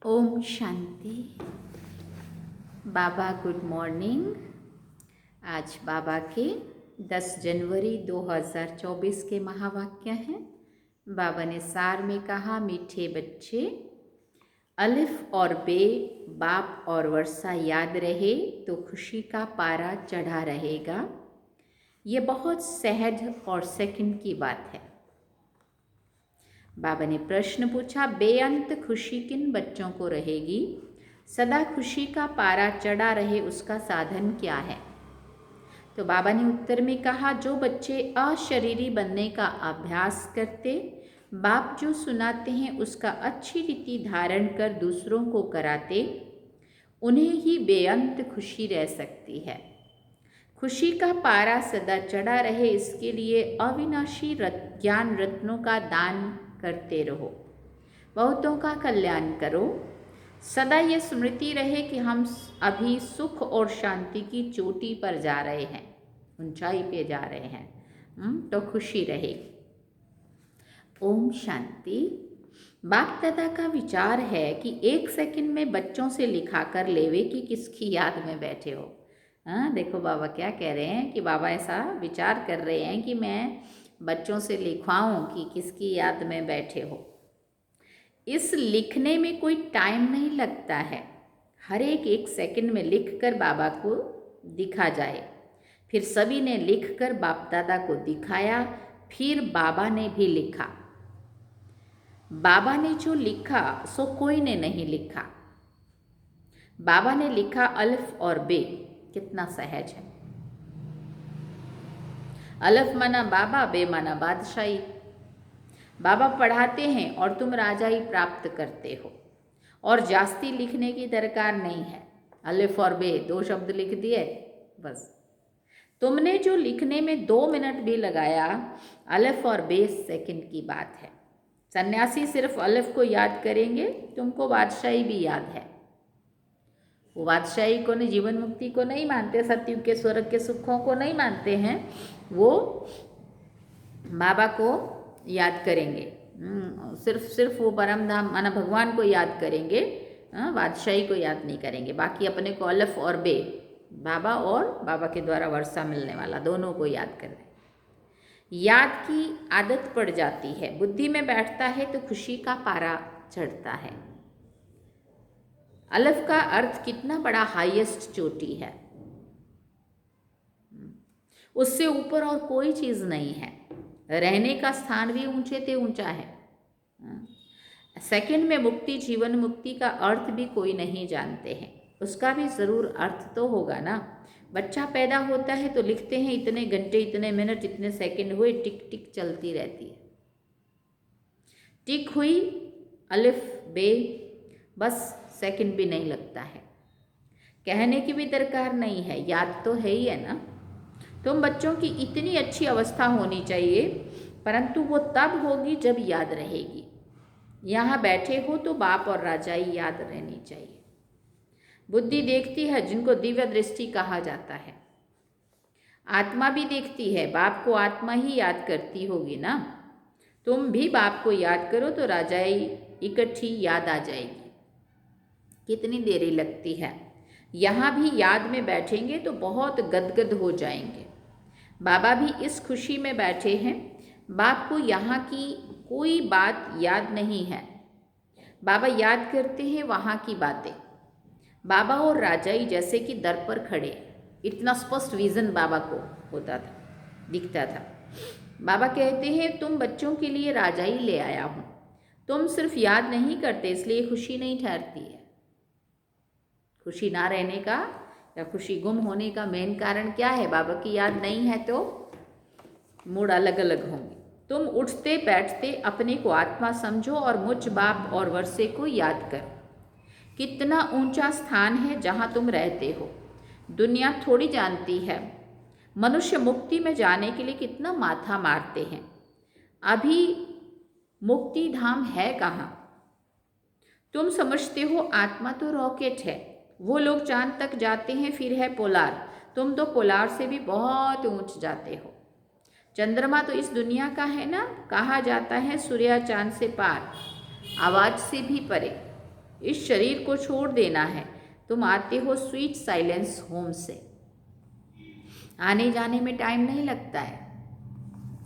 ओम शांति। बाबा good morning. आज बाबा के 10 जनवरी 2024 के महावाक्य हैं। बाबा ने सार में कहा, मीठे बच्चे, अलिफ और बे, बाप और वर्षा याद रहे तो खुशी का पारा चढ़ा रहेगा। ये बहुत सहज और सेकंड की बात है। बाबा ने प्रश्न पूछा, बेअंत खुशी किन बच्चों को रहेगी? सदा खुशी का पारा चढ़ा रहे उसका साधन क्या है? तो बाबा ने उत्तर में कहा, जो बच्चे अशरीरी बनने का अभ्यास करते, बाप जो सुनाते हैं उसका अच्छी रीति धारण कर दूसरों को कराते, उन्हें ही बेअंत खुशी रह सकती है। खुशी का पारा सदा चढ़ा रहे, इसके लिए अविनाशी ज्ञान रत्नों का दान करते रहो, बहुतों का कल्याण करो। सदा ये स्मृति रहे कि हम अभी सुख और शांति की चोटी पर जा रहे हैं, ऊंचाई पे जा रहे हैं, तो खुशी रहे। ओम शांति। बाप दादा का विचार है कि 1 सेकंड में बच्चों से लिखा कर लेवे कि किसकी याद में बैठे हो। देखो बाबा क्या कह रहे हैं कि बाबा ऐसा विचार कर रहे हैं कि मैं बच्चों से लिखवाऊं कि किसकी याद में बैठे हो। इस लिखने में कोई टाइम नहीं लगता है, हर एक सेकंड में लिख कर बाबा को दिखा जाए। फिर सभी ने लिख कर बाप दादा को दिखाया, फिर बाबा ने भी लिखा। बाबा ने जो लिखा सो कोई ने नहीं लिखा। बाबा ने लिखा अलिफ और बे। कितना सहज है। अलिफ माना बाबा, बे माना बादशाही। बाबा पढ़ाते हैं और तुम राजाई प्राप्त करते हो, और जास्ती लिखने की दरकार नहीं है। अलिफ और बे 2 शब्द लिख दिए बस। तुमने जो लिखने में 2 मिनट भी लगाया, अलिफ और बे सेकंड की बात है। सन्यासी सिर्फ अलिफ को याद करेंगे, तुमको बादशाही भी याद है। वो बादशाही को नहीं, जीवन मुक्ति को नहीं मानते, सतयुग के स्वर्ग के सुखों को नहीं मानते हैं, वो बाबा को याद करेंगे। सिर्फ वो परम धाम माना भगवान को याद करेंगे, बादशाही को याद नहीं करेंगे। बाकी अपने को अलिफ और बे, बाबा और बाबा के द्वारा वर्षा मिलने वाला, दोनों को याद कर रहे। याद की आदत पड़ जाती है, बुद्धि में बैठता है तो खुशी का पारा चढ़ता है। अलिफ का अर्थ कितना बड़ा हाईएस्ट चोटी है, उससे ऊपर और कोई चीज़ नहीं है। रहने का स्थान भी ऊंचे ते ऊंचा है। सेकंड में मुक्ति, जीवन मुक्ति का अर्थ भी कोई नहीं जानते हैं, उसका भी ज़रूर अर्थ तो होगा ना। बच्चा पैदा होता है तो लिखते हैं इतने घंटे, इतने मिनट, इतने सेकंड हुए, टिक टिक चलती रहती है। टिक हुई अलिफ बे, बस सेकंड भी नहीं लगता है। कहने की भी दरकार नहीं है, याद तो है ही है ना। तुम बच्चों की इतनी अच्छी अवस्था होनी चाहिए, परंतु वो तब होगी जब याद रहेगी। यहाँ बैठे हो तो बाप और राजाई याद रहनी चाहिए। बुद्धि देखती है, जिनको दिव्य दृष्टि कहा जाता है। आत्मा भी देखती है, बाप को आत्मा ही याद करती होगी ना। तुम भी बाप को याद करो तो राजाई इकट्ठी याद आ जाएगी। कितनी देरी लगती है। यहाँ भी याद में बैठेंगे तो बहुत गदगद हो जाएंगे। बाबा भी इस खुशी में बैठे हैं। बाप को यहाँ की कोई बात याद नहीं है, बाबा याद करते हैं वहाँ की बातें। बाबा और राजाई जैसे कि दर पर खड़े, इतना स्पष्ट विजन बाबा को होता था, दिखता था। बाबा कहते हैं, तुम बच्चों के लिए राजाई ले आया हूँ। तुम सिर्फ याद नहीं करते इसलिए खुशी नहीं ठहरती है। खुशी ना रहने का या खुशी गुम होने का मेन कारण क्या है? बाबा की याद नहीं है तो मूड अलग अलग होंगे। तुम उठते बैठते अपने को आत्मा समझो और मुझ बाप और वर्षे को याद करो। कितना ऊंचा स्थान है जहाँ तुम रहते हो, दुनिया थोड़ी जानती है। मनुष्य मुक्ति में जाने के लिए कितना माथा मारते हैं। अभी मुक्ति धाम है कहाँ? तुम समझते हो आत्मा तो रॉकेट है, वो लोग चांद तक जाते हैं, फिर है पोलार। तुम तो पोलार से भी बहुत ऊंच जाते हो। चंद्रमा तो इस दुनिया का है ना, कहा जाता है सूर्य चांद से पार, आवाज से भी परे। इस शरीर को छोड़ देना है। तुम आते हो स्वीट साइलेंस होम से। आने जाने में टाइम नहीं लगता है।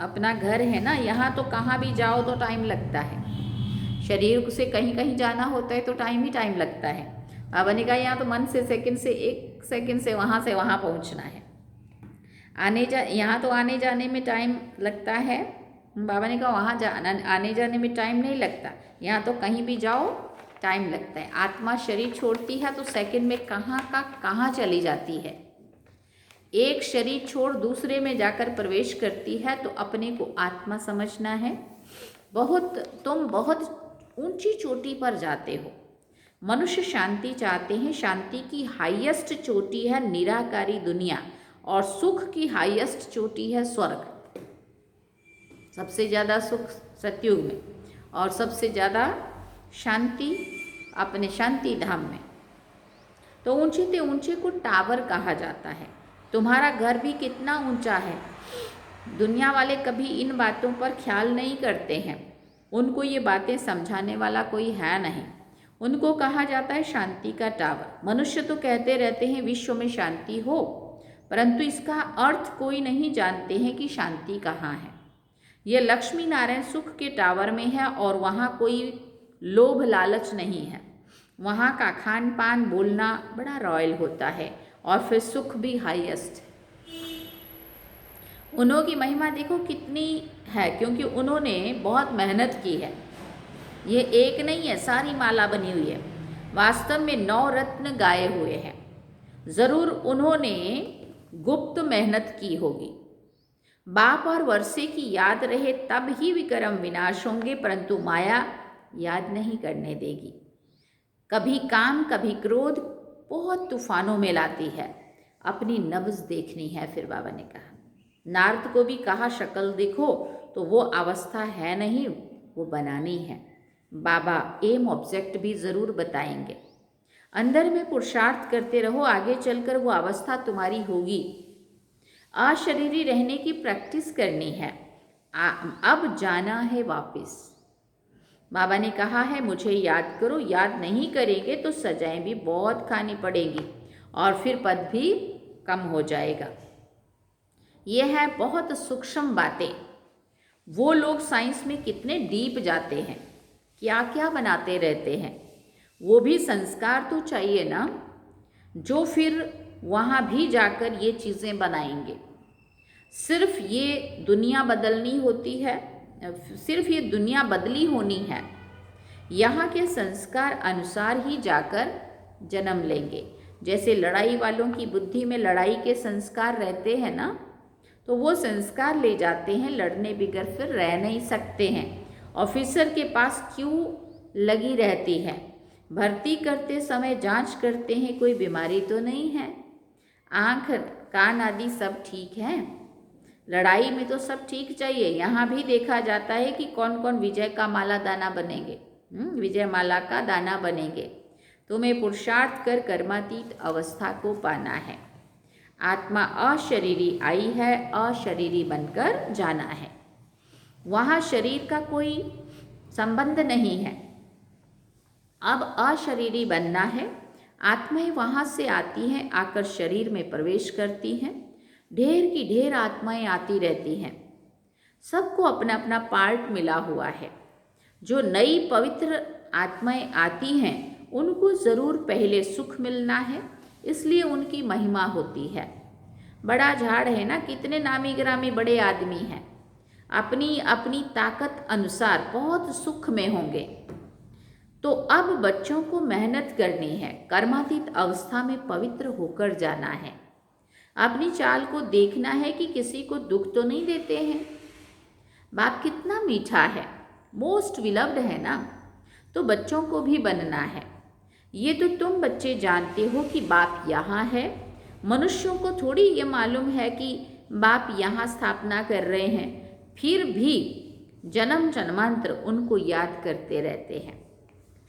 अपना घर है ना, यहाँ तो कहाँ भी जाओ तो टाइम लगता है। शरीर से कहीं कहीं जाना होता है तो टाइम ही टाइम लगता है। बाबा ने कहा यहाँ तो मन से सेकंड से 1 सेकंड से वहाँ पहुँचना है। यहाँ तो आने जाने में टाइम लगता है। बाबा ने कहा वहाँ आने जाने में टाइम नहीं लगता। यहाँ तो कहीं भी जाओ टाइम लगता है। आत्मा शरीर छोड़ती है तो सेकंड में कहाँ का कहाँ चली जाती है। एक शरीर छोड़ दूसरे में जाकर प्रवेश करती है तो अपने को आत्मा समझना है। तुम बहुत ऊंची चोटी पर जाते हो। मनुष्य शांति चाहते हैं। शांति की हाईएस्ट चोटी है निराकारी दुनिया और सुख की हाईएस्ट चोटी है स्वर्ग। सबसे ज़्यादा सुख सतयुग में और सबसे ज़्यादा शांति अपने शांति धाम में। तो ऊंचे से ऊंचे को टावर कहा जाता है। तुम्हारा घर भी कितना ऊंचा है। दुनिया वाले कभी इन बातों पर ख्याल नहीं करते हैं। उनको ये बातें समझाने वाला कोई है नहीं। उनको कहा जाता है शांति का टावर। मनुष्य तो कहते रहते हैं विश्व में शांति हो, परंतु इसका अर्थ कोई नहीं जानते हैं कि शांति कहाँ है। ये लक्ष्मी नारायण सुख के टावर में है और वहाँ कोई लोभ लालच नहीं है। वहाँ का खान पान बोलना बड़ा रॉयल होता है और फिर सुख भी हाईएस्ट है। उन्हों की महिमा देखो कितनी है, क्योंकि उन्होंने बहुत मेहनत की है। ये एक नहीं है, सारी माला बनी हुई है। वास्तव में 9 रत्न गाए हुए हैं। ज़रूर उन्होंने गुप्त मेहनत की होगी। बाप और वर्षे की याद रहे तब ही विक्रम विनाश होंगे, परंतु माया याद नहीं करने देगी। कभी काम कभी क्रोध बहुत तूफानों में लाती है। अपनी नब्ज देखनी है। फिर बाबा ने कहा, नारद को भी कहा शक्ल देखो, तो वो अवस्था है नहीं, वो बनानी है। बाबा एम ऑब्जेक्ट भी ज़रूर बताएंगे। अंदर में पुरुषार्थ करते रहो, आगे चलकर वो अवस्था तुम्हारी होगी। अशरीरी रहने की प्रैक्टिस करनी है। अब जाना है वापस। बाबा ने कहा है मुझे याद करो। याद नहीं करेंगे तो सजाएं भी बहुत खानी पड़ेगी और फिर पद भी कम हो जाएगा। ये है बहुत सूक्ष्म बातें। वो लोग साइंस में कितने डीप जाते हैं, क्या क्या बनाते रहते हैं। वो भी संस्कार तो चाहिए ना, जो फिर वहाँ भी जाकर ये चीज़ें बनाएंगे। सिर्फ ये दुनिया बदलनी होती है, सिर्फ ये दुनिया बदली होनी है। यहाँ के संस्कार अनुसार ही जाकर जन्म लेंगे। जैसे लड़ाई वालों की बुद्धि में लड़ाई के संस्कार रहते हैं ना, तो वो संस्कार ले जाते हैं। लड़ने बिगर फिर रह नहीं सकते हैं। ऑफिसर के पास क्यों लगी रहती है। भर्ती करते समय जांच करते हैं कोई बीमारी तो नहीं है। आँख कान आदि सब ठीक है। लड़ाई में तो सब ठीक चाहिए। यहाँ भी देखा जाता है कि कौन कौन विजय का माला दाना बनेंगे, विजय माला का दाना बनेंगे। तुम्हें पुरुषार्थ कर कर्मातीत अवस्था को पाना है। आत्मा अशरीरी आई है, अशरीरी बनकर जाना है। वहाँ शरीर का कोई संबंध नहीं है। अब अशरीरी बनना है। आत्माएं वहाँ से आती हैं, आकर शरीर में प्रवेश करती हैं। ढेर की ढेर आत्माएं आती रहती हैं। सबको अपना अपना पार्ट मिला हुआ है। जो नई पवित्र आत्माएं आती हैं उनको ज़रूर पहले सुख मिलना है, इसलिए उनकी महिमा होती है। बड़ा झाड़ है ना, कितने नामी ग्रामी बड़े आदमी हैं, अपनी अपनी ताकत अनुसार बहुत सुख में होंगे। तो अब बच्चों को मेहनत करनी है। कर्मातीत अवस्था में पवित्र होकर जाना है। अपनी चाल को देखना है कि किसी को दुख तो नहीं देते हैं। बाप कितना मीठा है, मोस्ट विलव्ड है ना, तो बच्चों को भी बनना है। ये तो तुम बच्चे जानते हो कि बाप यहाँ है। मनुष्यों को थोड़ी ये मालूम है कि बाप यहाँ स्थापना कर रहे हैं, फिर भी जन्म जन्मांतर उनको याद करते रहते हैं।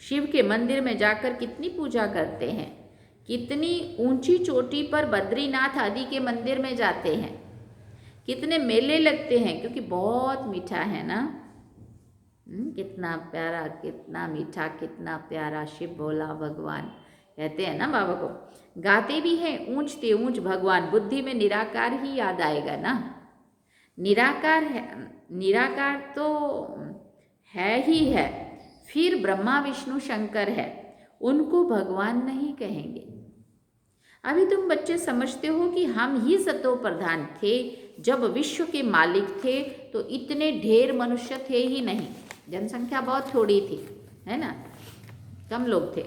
शिव के मंदिर में जाकर कितनी पूजा करते हैं, कितनी ऊंची चोटी पर बद्रीनाथ आदि के मंदिर में जाते हैं, कितने मेले लगते हैं, क्योंकि बहुत मीठा है ना। कितना प्यारा, कितना मीठा, कितना प्यारा शिव भोला भगवान, कहते हैं ना बाबा को। गाते भी हैं ऊंचते ऊंच भगवान, बुद्धि में निराकार ही याद आएगा ना। निराकार है, निराकार तो है ही है, फिर ब्रह्मा विष्णु शंकर है, उनको भगवान नहीं कहेंगे। अभी तुम बच्चे समझते हो कि हम ही सतो प्रधान थे, जब विश्व के मालिक थे तो इतने ढेर मनुष्य थे ही नहीं, जनसंख्या बहुत थोड़ी थी, है ना, कम लोग थे।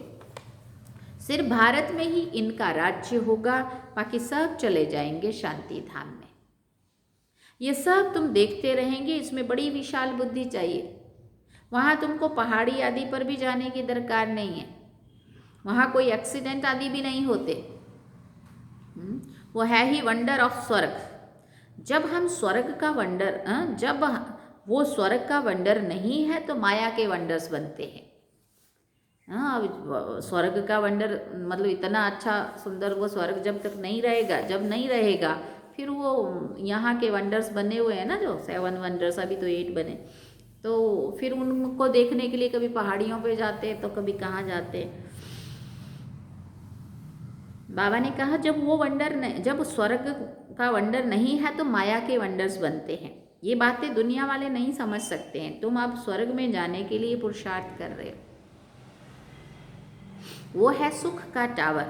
सिर्फ भारत में ही इनका राज्य होगा, बाकी सब चले जाएंगे शांति धाम में। ये सब तुम देखते रहेंगे, इसमें बड़ी विशाल बुद्धि चाहिए। वहाँ तुमको पहाड़ी आदि पर भी जाने की दरकार नहीं है, वहाँ कोई एक्सीडेंट आदि भी नहीं होते। वो है ही वंडर ऑफ स्वर्ग। जब हम स्वर्ग का वंडर, जब वो स्वर्ग का वंडर नहीं है तो माया के वंडर्स बनते हैं। हाँ, स्वर्ग का वंडर मतलब इतना अच्छा सुंदर वो स्वर्ग जब तक नहीं रहेगा, जब नहीं रहेगा फिर वो यहाँ के वंडर्स बने हुए हैं ना, जो 7 वंडर्स, अभी तो 8 बने, तो फिर उनको देखने के लिए कभी पहाड़ियों पे जाते तो कभी कहाँ जाते। बाबा ने कहा जब वो वंडर नहीं, जब स्वर्ग का वंडर नहीं है तो माया के वंडर्स बनते हैं। ये बातें दुनिया वाले नहीं समझ सकते हैं। तुम अब स्वर्ग में जाने के लिए पुरुषार्थ कर रहे हो। वो है सुख का टावर,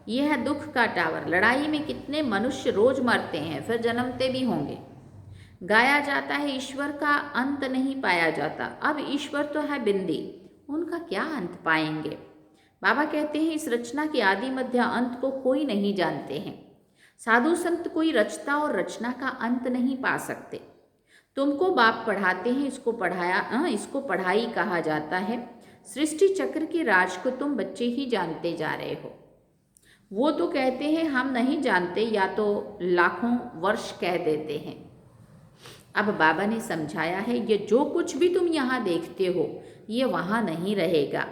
ये है दुख का टावर। लड़ाई में कितने मनुष्य रोज मरते हैं, फिर जन्मते भी होंगे। गाया जाता है ईश्वर का अंत नहीं पाया जाता। अब ईश्वर तो है बिंदी, उनका क्या अंत पाएंगे। बाबा कहते हैं इस रचना के आदि मध्य अंत को कोई नहीं जानते हैं। साधु संत कोई रचता और रचना का अंत नहीं पा सकते। तुमको बाप पढ़ाते हैं, इसको पढ़ाई कहा जाता है। सृष्टि चक्र के राज को तुम बच्चे ही जानते जा रहे हो। वो तो कहते हैं हम नहीं जानते, या तो लाखों वर्ष कह देते हैं। अब बाबा ने समझाया है ये जो कुछ भी तुम यहाँ देखते हो ये वहाँ नहीं रहेगा।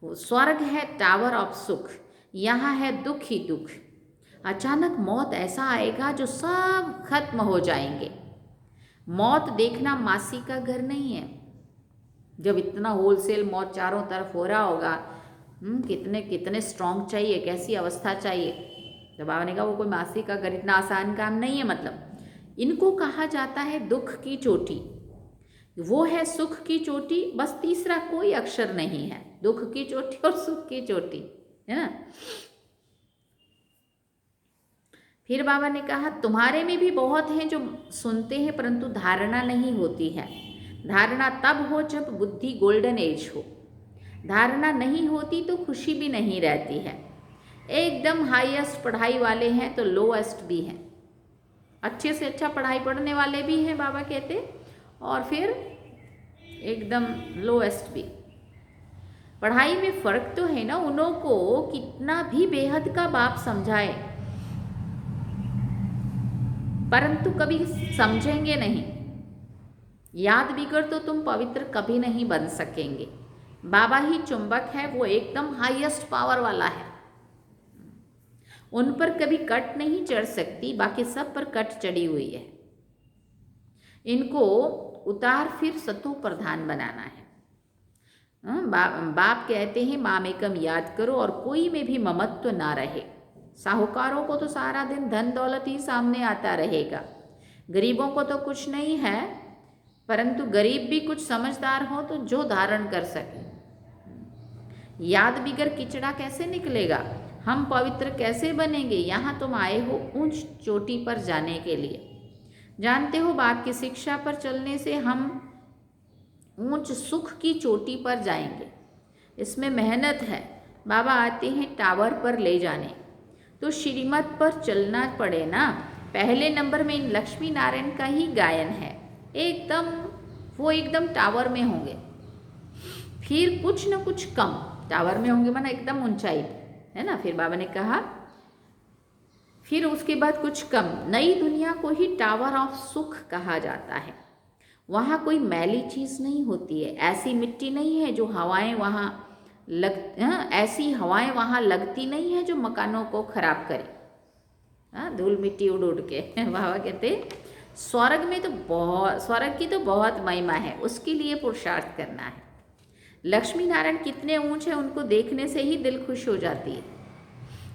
स्वर्ग है टावर ऑफ सुख, यहाँ है दुख ही दुख। अचानक मौत ऐसा आएगा जो सब खत्म हो जाएंगे। मौत देखना मासी का घर नहीं है। जब इतना होलसेल मौत चारों तरफ हो रहा होगा, कितने कितने स्ट्रांग चाहिए, कैसी अवस्था चाहिए। जब बाबा ने कहा वो कोई मासी का घर इतना आसान काम नहीं है। मतलब इनको कहा जाता है दुख की चोटी, वो है सुख की चोटी, बस तीसरा कोई अक्षर नहीं है। दुख की चोटी और सुख की चोटी, है ना। फिर बाबा ने कहा तुम्हारे में भी बहुत हैं जो सुनते हैं परंतु धारणा नहीं होती है। धारणा तब हो जब बुद्धि गोल्डन एज हो। धारणा नहीं होती तो खुशी भी नहीं रहती है। एकदम हाईएस्ट पढ़ाई वाले हैं तो लोएस्ट भी हैं। अच्छे से अच्छा पढ़ाई पढ़ने वाले भी हैं बाबा कहते, और फिर एकदम लोएस्ट भी। पढ़ाई में फर्क तो है ना। उन्हों को कितना भी बेहद का बाप समझाए परंतु कभी समझेंगे नहीं। याद बिगड़ तो तुम पवित्र कभी नहीं बन सकेंगे। बाबा ही चुंबक है, वो एकदम हाईएस्ट पावर वाला है। उन पर कभी कट नहीं चढ़ सकती, बाकी सब पर कट चढ़ी हुई है। इनको उतार फिर सतो प्रधान बनाना है। बाप कहते हैं मामेकम याद करो और कोई में भी ममत्व ना रहे। साहूकारों को तो सारा दिन धन दौलत ही सामने आता रहेगा, गरीबों को तो कुछ नहीं है, परंतु गरीब भी कुछ समझदार हो तो जो धारण कर सके। याद बिगर किचड़ा कैसे निकलेगा, हम पवित्र कैसे बनेंगे। यहाँ तुम आए हो ऊंच चोटी पर जाने के लिए। जानते हो बाप की शिक्षा पर चलने से हम ऊंच सुख की चोटी पर जाएंगे। इसमें मेहनत है। बाबा आते हैं टावर पर ले जाने, तो श्रीमत पर चलना पड़े ना। पहले नंबर में इन लक्ष्मी नारायण का ही गायन है। वो एकदम टावर में होंगे, फिर कुछ न कुछ कम टावर में होंगे, माना एकदम ऊंचाई, है ना। फिर बाबा ने कहा फिर उसके बाद कुछ कम। नई दुनिया को ही टावर ऑफ सुख कहा जाता है। वहाँ कोई मैली चीज़ नहीं होती है। ऐसी मिट्टी नहीं है जो हवाएं वहाँ ऐसी हवाएं वहाँ लगती नहीं है जो मकानों को खराब करे। धूल मिट्टी उड़ उड़ के बाबा कहते स्वर्ग की तो बहुत महिमा है, उसके लिए पुरुषार्थ करना है। लक्ष्मी नारायण कितने ऊंचे हैं उनको देखने से ही दिल खुश हो जाती है।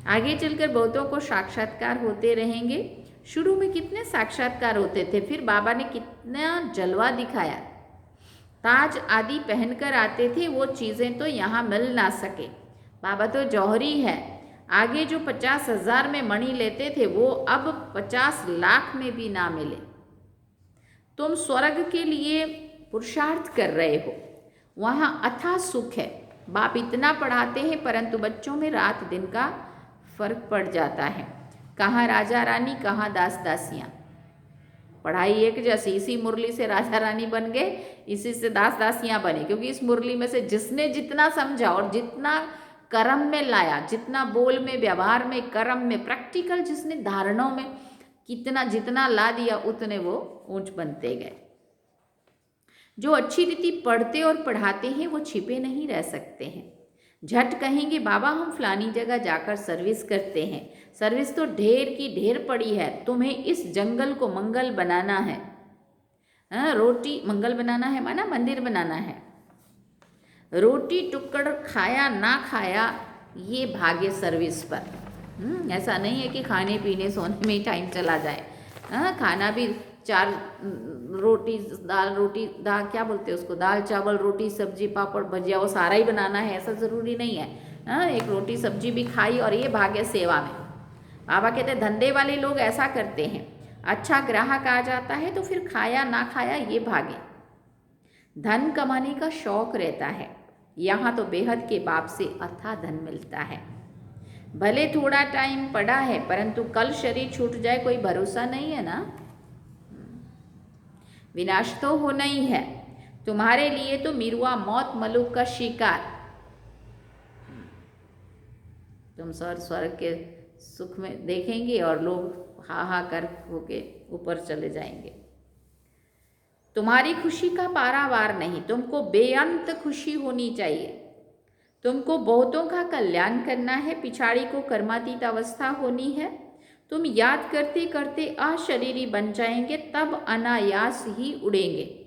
आगे चलकर बहुतों को साक्षात्कार होते रहेंगे। शुरू में कितने साक्षात्कार होते थे, फिर बाबा ने कितना जलवा दिखाया। ताज आदि पहनकर आते थे, वो चीज़ें तो यहाँ मिल ना सके। बाबा तो जौहरी है। आगे जो 50,000 में मणि लेते थे वो अब 50 लाख में भी ना मिले। तुम स्वर्ग के लिए पुरुषार्थ कर रहे हो, वहाँ अथाह सुख है। बाप इतना पढ़ाते हैं परंतु बच्चों में रात दिन का फर्क पड़ जाता है। कहाँ राजा रानी, कहाँ दास दासियाँ। पढ़ाई एक जैसी, इसी मुरली से राजा रानी बन गए, इसी से दास दासियाँ बने, क्योंकि इस मुरली में से जिसने जितना समझा और जितना कर्म में लाया, जितना बोल में, व्यवहार में, कर्म में, प्रैक्टिकल जिसने धारणाओं में कितना जितना ला दिया, उतने वो ऊंच बनते गए। जो अच्छी रीति पढ़ते और पढ़ाते हैं वो छिपे नहीं रह सकते हैं। झट कहेंगे बाबा हम फलानी जगह जाकर सर्विस करते हैं। सर्विस तो ढेर की ढेर पड़ी है, तुम्हें इस जंगल को मंगल बनाना है। रोटी मंगल बनाना है माना मंदिर बनाना है। रोटी टुकड़ खाया ना खाया ये भाग्य सर्विस पर। ऐसा नहीं है कि खाने पीने सोने में ही टाइम चला जाए। खाना भी 4 रोटी दाल क्या बोलते हैं उसको, दाल चावल रोटी सब्जी पापड़ भजिया, वो सारा ही बनाना है ऐसा ज़रूरी नहीं है। एक रोटी सब्जी भी खाई और ये भाग्य सेवा में। बाबा कहते हैं धंधे वाले लोग ऐसा करते हैं, अच्छा ग्राहक आ जाता है तो फिर खाया ना खाया ये भाग्य। धन कमाने का शौक रहता है, यहाँ तो बेहद के बाप से अथाह धन मिलता है। भले थोड़ा टाइम पड़ा है परंतु कल शरीर छूट जाए कोई भरोसा नहीं है ना। विनाश तो होना ही है। तुम्हारे लिए तो मिरुआ मौत मलुक का शिकार। तुम स्वर्ग के सुख में देखेंगे और लोग हाहाकार होके ऊपर चले जाएंगे। तुम्हारी खुशी का पारावार नहीं, तुमको बेअंत खुशी होनी चाहिए। तुमको बहुतों का कल्याण करना है, पिछाड़ी को कर्मातीत अवस्था होनी है। तुम याद करते करते अशरीरी बन जाएंगे, तब अनायास ही उड़ेंगे।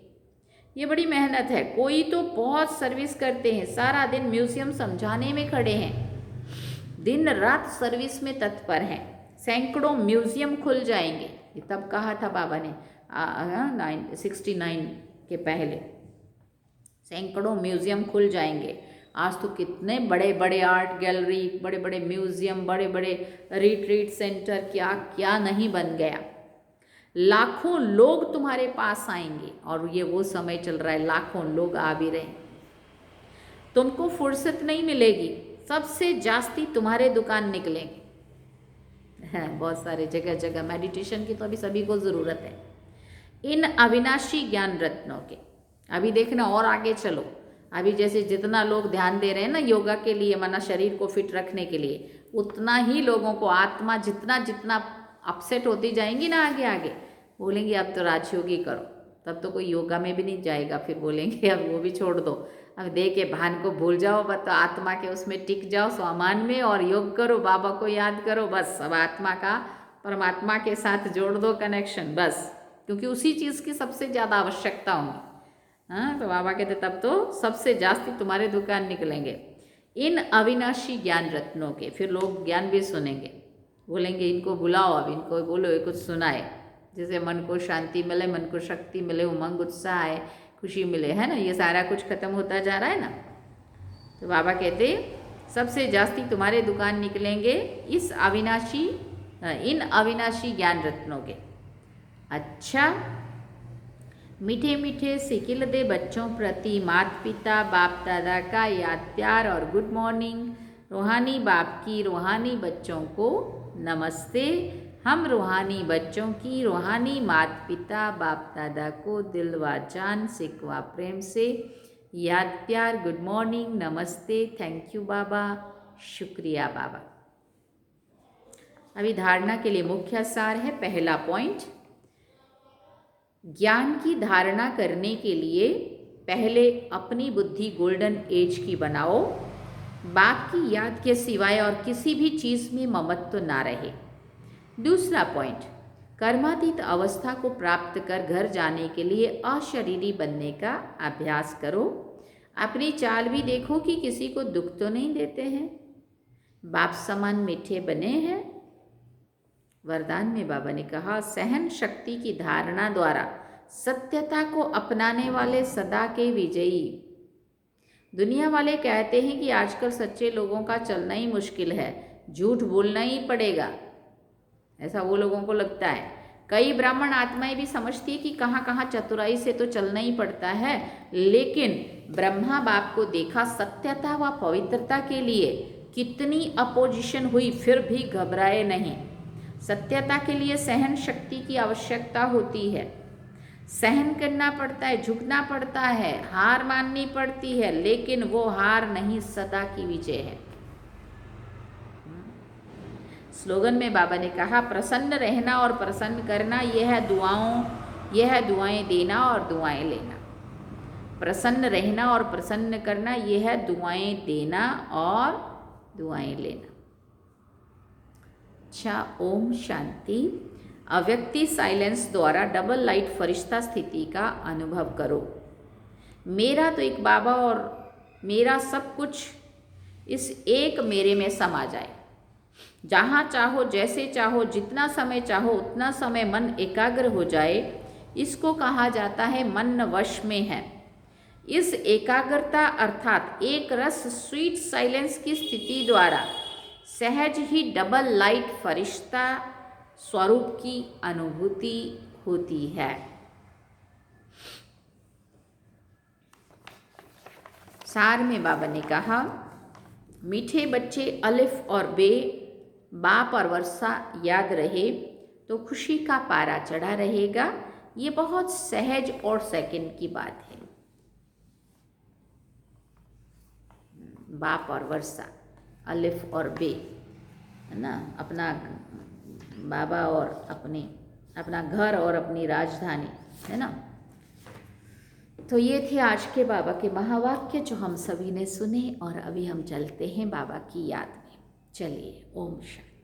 ये बड़ी मेहनत है। कोई तो बहुत सर्विस करते हैं, सारा दिन म्यूजियम समझाने में खड़े हैं, दिन रात सर्विस में तत्पर हैं। सैकड़ों म्यूजियम खुल जाएंगे। ये तब कहा था बाबा ने 69 के पहले, सैकड़ों म्यूजियम खुल जाएंगे। आज तो कितने बड़े बड़े आर्ट गैलरी, बड़े बड़े म्यूजियम, बड़े बड़े रिट्रीट सेंटर, क्या क्या नहीं बन गया। लाखों लोग तुम्हारे पास आएंगे और ये वो समय चल रहा है, लाखों लोग आ भी रहे। तुमको फुर्सत नहीं मिलेगी, सबसे जास्ती तुम्हारे दुकान निकलेंगे। बहुत सारे जगह जगह मेडिटेशन की तो अभी सभी को ज़रूरत है। इन अविनाशी ज्ञान रत्नों के अभी देखना और आगे चलो। अभी जैसे जितना लोग ध्यान दे रहे हैं ना योगा के लिए, माना शरीर को फिट रखने के लिए, उतना ही लोगों को आत्मा जितना जितना अपसेट होती जाएंगी ना, आगे आगे बोलेंगे अब तो राजयोगी करो, तब तो कोई योगा में भी नहीं जाएगा। फिर बोलेंगे अब वो भी छोड़ दो, अब देह के भान को भूल जाओ, बस तो आत्मा के उसमें टिक जाओ स्वामान में और योग करो, बाबा को याद करो, बस अब आत्मा का परमात्मा के साथ जोड़ दो कनेक्शन बस, क्योंकि उसी चीज़ की सबसे ज़्यादा आवश्यकता होगी। तो बाबा कहते तब तो सबसे जास्ती तुम्हारे दुकान निकलेंगे इन अविनाशी ज्ञान रत्नों के। फिर लोग ज्ञान भी सुनेंगे, बोलेंगे इनको बुलाओ, अब इनको बोलो ये कुछ सुनाए, जिससे मन को शांति मिले, मन को शक्ति मिले, उमंग उत्साह आए, खुशी मिले, है ना। ये सारा कुछ खत्म होता जा रहा है ना। तो बाबा कहते सबसे जास्ती तुम्हारे दुकान निकलेंगे इन अविनाशी ज्ञान रत्नों के। अच्छा, मीठे मीठे सिकिल दे बच्चों प्रति माता पिता बाप दादा का याद प्यार और गुड मॉर्निंग। रूहानी बाप की रूहानी बच्चों को नमस्ते। हम रूहानी बच्चों की रूहानी माता पिता बाप दादा को दिल व जान सिकवा प्रेम से याद प्यार, गुड मॉर्निंग, नमस्ते, थैंक यू बाबा, शुक्रिया बाबा। अभी धारणा के लिए मुख्य सार है। पहला पॉइंट, ज्ञान की धारणा करने के लिए पहले अपनी बुद्धि गोल्डन एज की बनाओ, बाप की याद के सिवाय और किसी भी चीज़ में ममत्व ना रहे। दूसरा पॉइंट, कर्मातीत अवस्था को प्राप्त कर घर जाने के लिए अशरीरी बनने का अभ्यास करो। अपनी चाल भी देखो कि किसी को दुख तो नहीं देते हैं। बाप समान मीठे बने हैं। वरदान में बाबा ने कहा, सहन शक्ति की धारणा द्वारा सत्यता को अपनाने वाले सदा के विजयी। दुनिया वाले कहते हैं कि आजकल सच्चे लोगों का चलना ही मुश्किल है, झूठ बोलना ही पड़ेगा, ऐसा वो लोगों को लगता है। कई ब्राह्मण आत्माएं भी समझती है कि कहाँ कहाँ चतुराई से तो चलना ही पड़ता है, लेकिन ब्रह्मा बाप को देखा, सत्यता व पवित्रता के लिए कितनी अपोजिशन हुई, फिर भी घबराए नहीं। सत्यता के लिए सहन शक्ति की आवश्यकता होती है, सहन करना पड़ता है, झुकना पड़ता है, हार माननी पड़ती है, लेकिन वो हार नहीं, सदा की विजय है। स्लोगन में बाबा ने कहा, प्रसन्न रहना और प्रसन्न करना, यह है दुआएं देना और दुआएं लेना। प्रसन्न रहना और प्रसन्न करना, यह है दुआएं देना और दुआएं लेना। अच्छा, ओम शांति। अव्यक्ति साइलेंस द्वारा डबल लाइट फरिश्ता स्थिति का अनुभव करो। मेरा तो एक बाबा और मेरा सब कुछ इस एक मेरे में समा जाए। जहाँ चाहो, जैसे चाहो, जितना समय चाहो उतना समय मन एकाग्र हो जाए, इसको कहा जाता है मन वश में है। इस एकाग्रता अर्थात एक रस स्वीट साइलेंस की स्थिति द्वारा सहज ही डबल लाइट फरिश्ता स्वरूप की अनुभूति होती है। सार में बाबा ने कहा, मीठे बच्चे अलिफ और बे, बाप और वर्षा याद रहे तो खुशी का पारा चढ़ा रहेगा। ये बहुत सहज और सेकंड की बात है। बाप और वर्षा, अलिफ और बे, है ना, अपना बाबा और अपना घर और अपनी राजधानी, है ना। तो ये थे आज के बाबा के महावाक्य जो हम सभी ने सुने, और अभी हम चलते हैं बाबा की याद में। चलिए, ओम शांति।